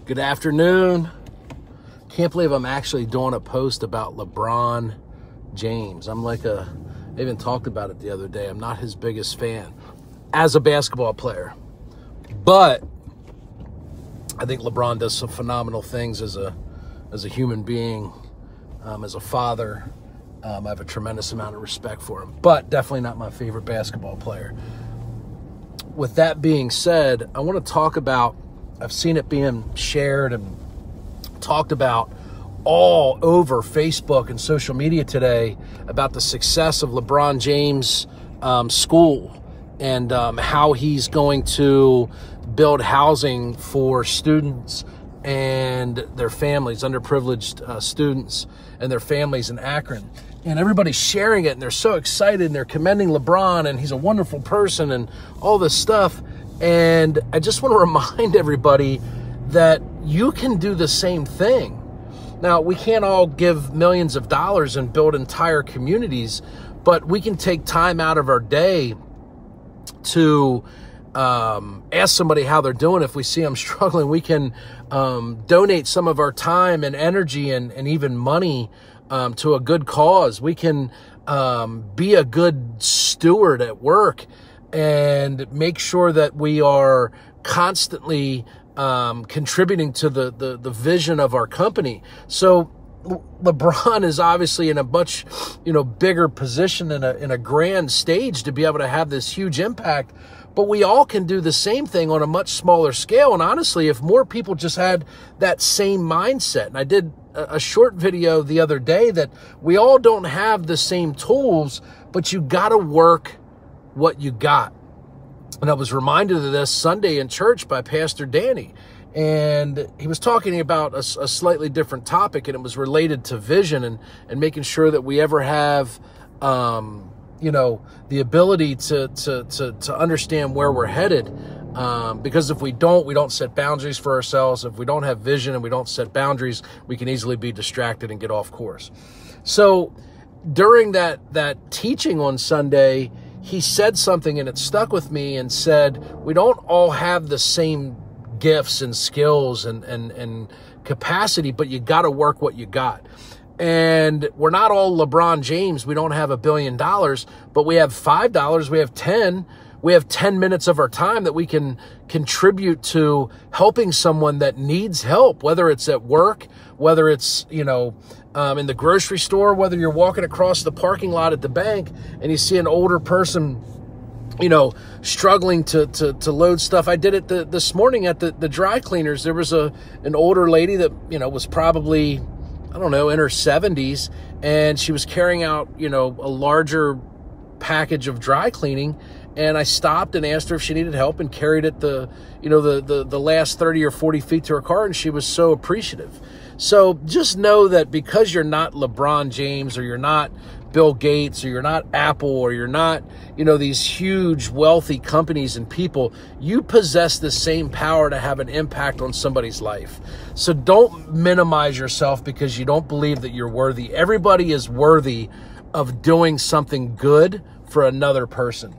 Good afternoon. Can't believe I'm actually doing a post about LeBron James. I even talked about it the other day. I'm not his biggest fan as a basketball player, but I think LeBron does some phenomenal things as a human being, as a father. I have a tremendous amount of respect for him, but definitely not my favorite basketball player. With that being said, I want to talk about, I've seen it being shared and talked about all over Facebook and social media today about the success of LeBron James' school and how he's going to build housing for students and their families, underprivileged students and their families in Akron. And everybody's sharing it, and they're so excited, and they're commending LeBron, and he's a wonderful person, and all this stuff. And I just want to remind everybody that you can do the same thing. Now, we can't all give millions of dollars and build entire communities, but we can take time out of our day to ask somebody how they're doing. If we see them struggling, we can donate some of our time and energy and even money to a good cause. We can be a good steward at work and make sure that we are constantly contributing to the vision of our company. So LeBron is obviously in a much, bigger position in a grand stage to be able to have this huge impact. But we all can do the same thing on a much smaller scale. And honestly, if more people just had that same mindset, and I did a short video the other day that we all don't have the same tools, but you got to work what you got. And I was reminded of this Sunday in church by Pastor Danny. And he was talking about a slightly different topic, and it was related to vision and making sure that we ever have, the ability to understand where we're headed. Because if we don't set boundaries for ourselves. If we don't have vision and we don't set boundaries, we can easily be distracted and get off course. So during that teaching on Sunday, he said something, and it stuck with me, and said, we don't all have the same gifts and skills and capacity, but you got to work what you got. And we're not all LeBron James. We don't have $1 billion, but we have $5. We have 10. We have 10 minutes of our time that we can contribute to helping someone that needs help, whether it's at work, whether it's, in the grocery store, whether you're walking across the parking lot at the bank and you see an older person, struggling to load stuff. I did it this morning at the dry cleaners. There was an older lady that, was probably, in her 70s, and she was carrying out, a larger package of dry cleaning. And I stopped and asked her if she needed help and carried it the last 30 or 40 feet to her car, and she was so appreciative. So just know that because you're not LeBron James, or you're not Bill Gates, or you're not Apple, or you're not, these huge wealthy companies and people, you possess the same power to have an impact on somebody's life. So don't minimize yourself because you don't believe that you're worthy. Everybody is worthy of doing something good for another person.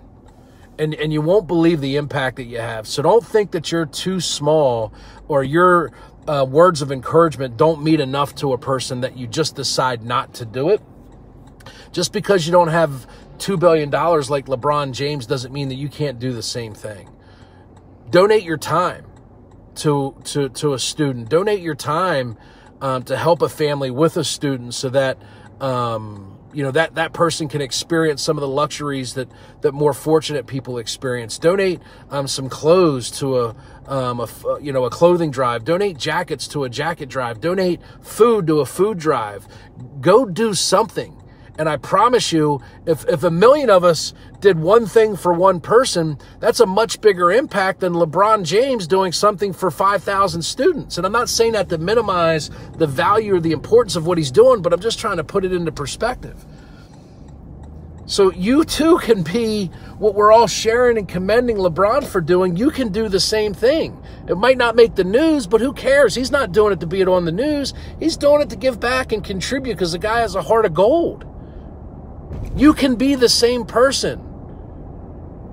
And you won't believe the impact that you have. So don't think that you're too small, or your words of encouragement don't mean enough to a person that you just decide not to do it. Just because you don't have $2 billion like LeBron James doesn't mean that you can't do the same thing. Donate your time to a student. Donate your time to help a family with a student so that that person can experience some of the luxuries that more fortunate people experience. Donate some clothes to a clothing drive. Donate jackets to a jacket drive. Donate food to a food drive. Go do something. And I promise you, if 1 million of us did one thing for one person, that's a much bigger impact than LeBron James doing something for 5,000 students. And I'm not saying that to minimize the value or the importance of what he's doing, but I'm just trying to put it into perspective. So you too can be what we're all sharing and commending LeBron for doing. You can do the same thing. It might not make the news, but who cares? He's not doing it to be it on the news. He's doing it to give back and contribute because the guy has a heart of gold. You can be the same person.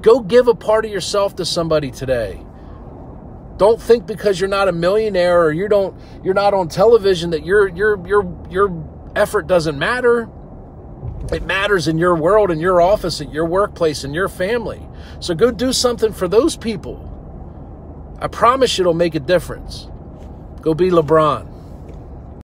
Go give a part of yourself to somebody today. Don't think because you're not a millionaire or you're not on television that your effort doesn't matter. It matters in your world, in your office, at your workplace, in your family. So go do something for those people. I promise you it'll make a difference. Go be LeBron.